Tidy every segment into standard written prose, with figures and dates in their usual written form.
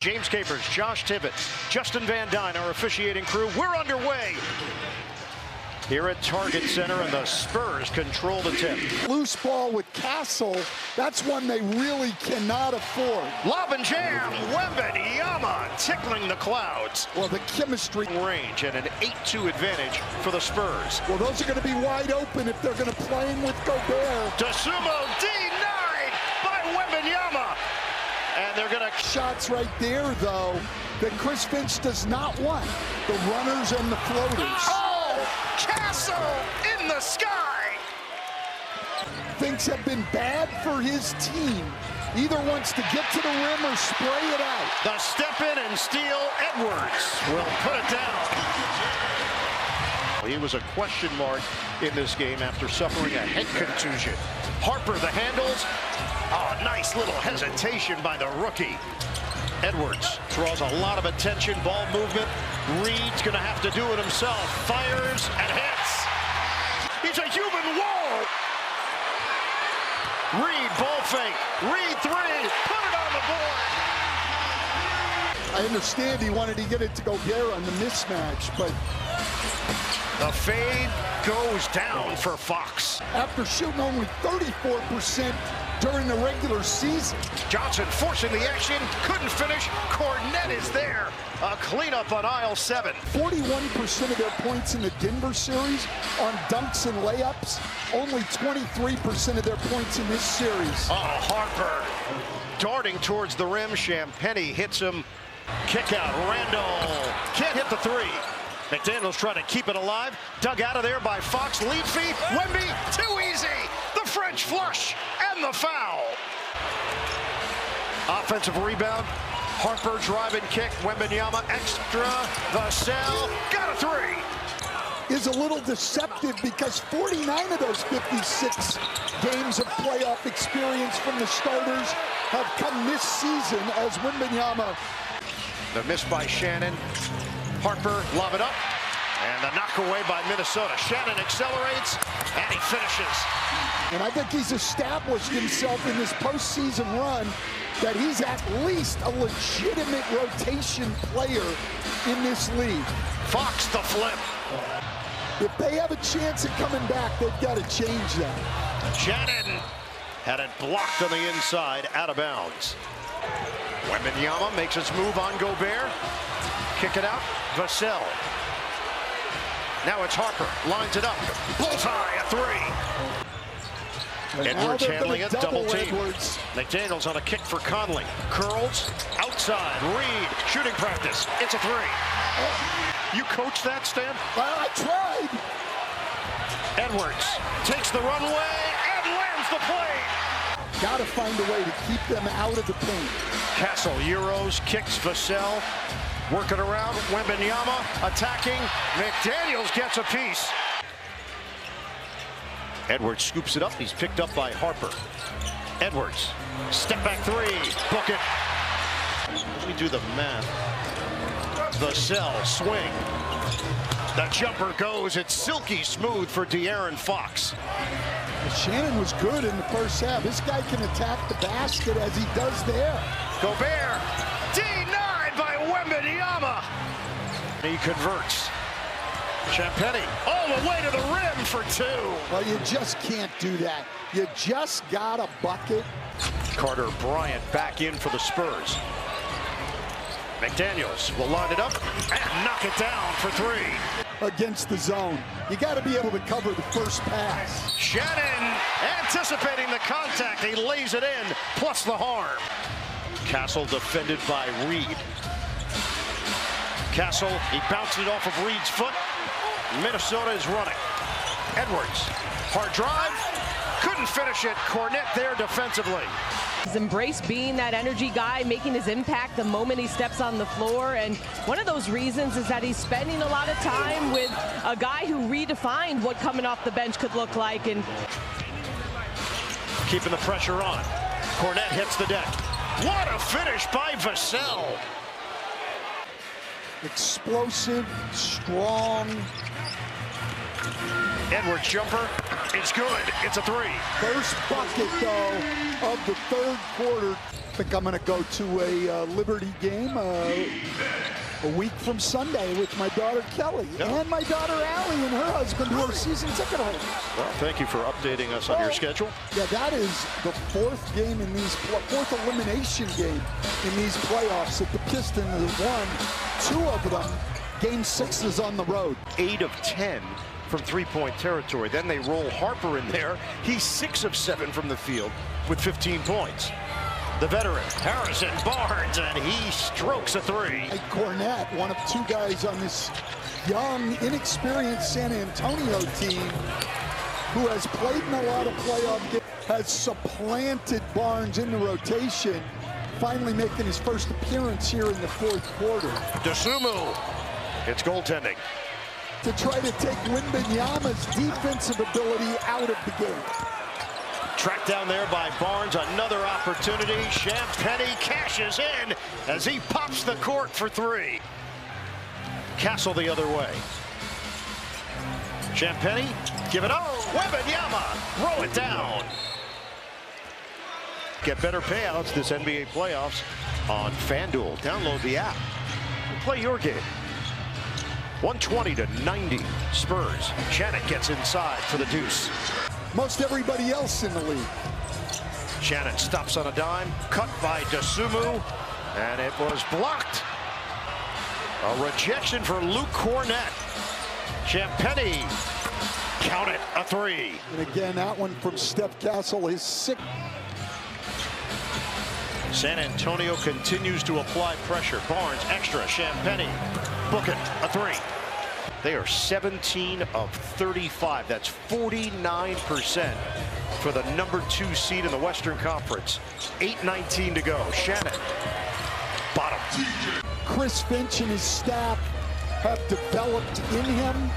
James Capers, Josh Tibbett, Justin Van Dyne, our officiating crew. We're underway here at Target Center, and the Spurs control the tip. Loose ball with Castle, that's one they really cannot afford. Lob and jam, Wembanyama tickling the clouds. Well, the chemistry. Range and an 8-2 advantage for the Spurs. Well, those are going to be wide open if they're going to play him with Gobert. DeSumo denied by Wembanyama. And they're going to... Shots right there, though, that Chris Finch does not want. The runners and the floaters. Oh! Castle in the sky! Things have been bad for his team. Either wants to get to the rim or spray it out. The step in and steal. Edwards will put it down. He was a question mark in this game after suffering a head contusion. Harper, the handles. Oh, nice little hesitation by the rookie. Edwards draws a lot of attention, ball movement. Reed's going to have to do it himself. Fires and hits. He's a human wall. Reed, ball fake. Reed three. Put it on the board. I understand he wanted to get it to Gobert on the mismatch, but the fade goes down for Fox. After shooting only 34% during the regular season. Johnson forcing the action, couldn't finish. Cornette is there. A cleanup on aisle 7. 41% of their points in the Denver series on dunks and layups. Only 23% of their points in this series. Oh, Harper darting towards the rim. Champagnie hits him. Kick out. Randall can't hit the three. McDaniels trying to keep it alive. Dug out of there by Fox. Lead feed. Wemby, too easy. The French flush and the foul. Offensive rebound. Harper driving kick. Wembanyama extra. Vassell got a three. Is a little deceptive because 49 of those 56 games of playoff experience from the starters have come this season as Wembanyama. The miss by Shannon. Harper, lob it up, and the knock away by Minnesota. Shannon accelerates, and he finishes. And I think he's established himself in this postseason run that he's at least a legitimate rotation player in this league. Fox the flip. If they have a chance at coming back, they've got to change that. Shannon had it blocked on the inside, out of bounds. Wembanyama makes his move on Gobert. Kick it out, Vassell. Now it's Harper, lines it up. Bullseye, a three. Edwards handling it, double team. Edwards. McDaniels on a kick for Conley. Curls, outside, Reed, shooting practice. It's a three. You coached that, Stan? Well, I tried. Edwards takes the runway and lands the play. Got to find a way to keep them out of the paint. Castle, Euros, kicks Vassell. Working around, Wembanyama attacking. McDaniels gets a piece. Edwards scoops it up. He's picked up by Harper. Edwards, step back three, book it. Let me do the math. Vassell, swing. The jumper goes. It's silky smooth for De'Aaron Fox. Shannon was good in the first half. This guy can attack the basket as he does there. Gobert, denied by Wembanyama. He converts. Champagnie all the way to the rim for two. Well, you just can't do that. You just got a bucket. Carter Bryant back in for the Spurs. McDaniels will line it up and knock it down for three. Against the zone. You got to be able to cover the first pass. Shannon anticipating the contact. He lays it in, plus the harm. Castle defended by Reed. Castle, he bounced it off of Reed's foot. Minnesota is running. Edwards, hard drive, couldn't finish it. Cornette there defensively. He's embraced being that energy guy, making his impact the moment he steps on the floor. And one of those reasons is that he's spending a lot of time with a guy who redefined what coming off the bench could look like. And keeping the pressure on. Cornette hits the deck. What a finish by Vassell. Explosive, strong. Edwards jumper is good. It's a three. First bucket, though, of the third quarter. think I'm going to go to a Liberty game a week from Sunday with my daughter Kelly and my daughter Allie and her husband, who are season ticket holders. Well, thank you for updating us on your schedule. Yeah, that is the fourth game in these fourth elimination game in these playoffs that the Pistons have won. 2 of them. Game 6 is on the road. 8 of 10 from three-point territory. Then they roll Harper in there. He's 6 of 7 from the field with 15 points. The veteran, Harrison Barnes, and he strokes a 3. Cornette, one of 2 guys on this young, inexperienced San Antonio team who has played in a lot of playoff games, has supplanted Barnes in the rotation, finally making his first appearance here in the 4th quarter. Dosunmu, it's goaltending. To try to take Wembanyama's defensive ability out of the game. Tracked down there by Barnes, another opportunity. Champagnie cashes in as he pops the court for 3. Castle the other way. Champagnie, give it up. Wembanyama, roll it down. Get better payouts this NBA playoffs on FanDuel. Download the app. Play your game. 120-90 Spurs. Shannon gets inside for the deuce. Most everybody else in the league. Shannon stops on a dime, cut by Dosunmu, and it was blocked. A rejection for Luke Cornette. Champagnie, count it, a 3. And again, that one from Steph Castle is 6. San Antonio continues to apply pressure. Barnes, extra, Champagnie, book it, a 3. They are 17 of 35. That's 49% for the number 2 seed in the Western Conference. 8:19 to go. Shannon, bottom. Chris Finch and his staff have developed in him.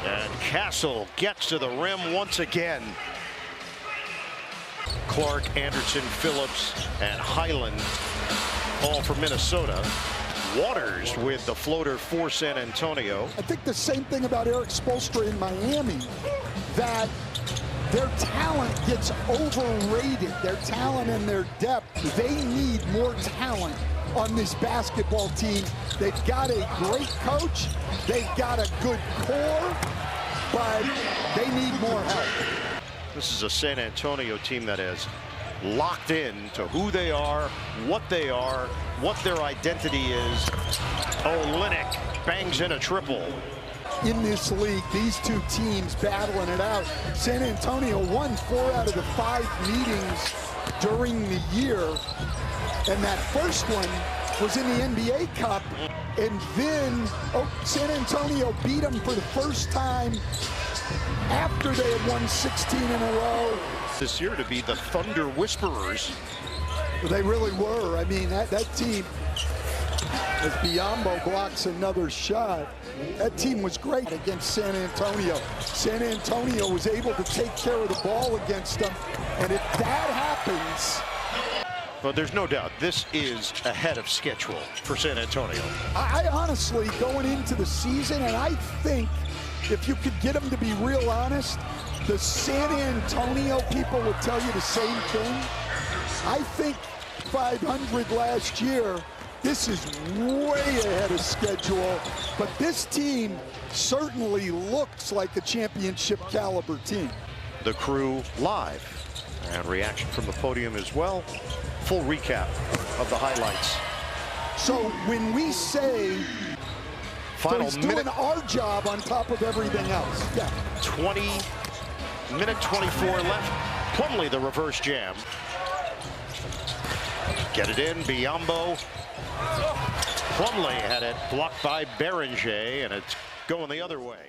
And Castle gets to the rim once again. Clark, Anderson, Phillips, and Highland, all from Minnesota. Waters with the floater for San Antonio. I think the same thing about Eric Spoelstra in Miami, that their talent gets overrated. Their talent and their depth. They need more talent on this basketball team. They've got a great coach. They've got a good core, but they need more help. This is a San Antonio team that has locked in to who they are, what their identity is. Olynyk bangs in a triple. In this league, these 2 teams battling it out. San Antonio won 4 out of the 5 meetings during the year, and that first one was in the NBA Cup, and then San Antonio beat them for the first time after they had won 16 in a row. This year to be the Thunder Whisperers. They really were. I mean, that team, as Biyombo blocks another shot, that team was great against San Antonio. San Antonio was able to take care of the ball against them, and if that happens... But there's no doubt this is ahead of schedule for San Antonio. I honestly, going into the season, and I think if you could get them to be real honest, the San Antonio people would tell you the same thing. I think 500 last year, this is way ahead of schedule, but this team certainly looks like a championship caliber team. The crew live, and reaction from the podium as well. Full recap of the highlights. So when we say final he's doing our job on top of everything else. Yeah. 20-minute 24 left. Plumlee the reverse jam. Get it in, Biyombo. Plumlee had it blocked by Berenger, and it's going the other way.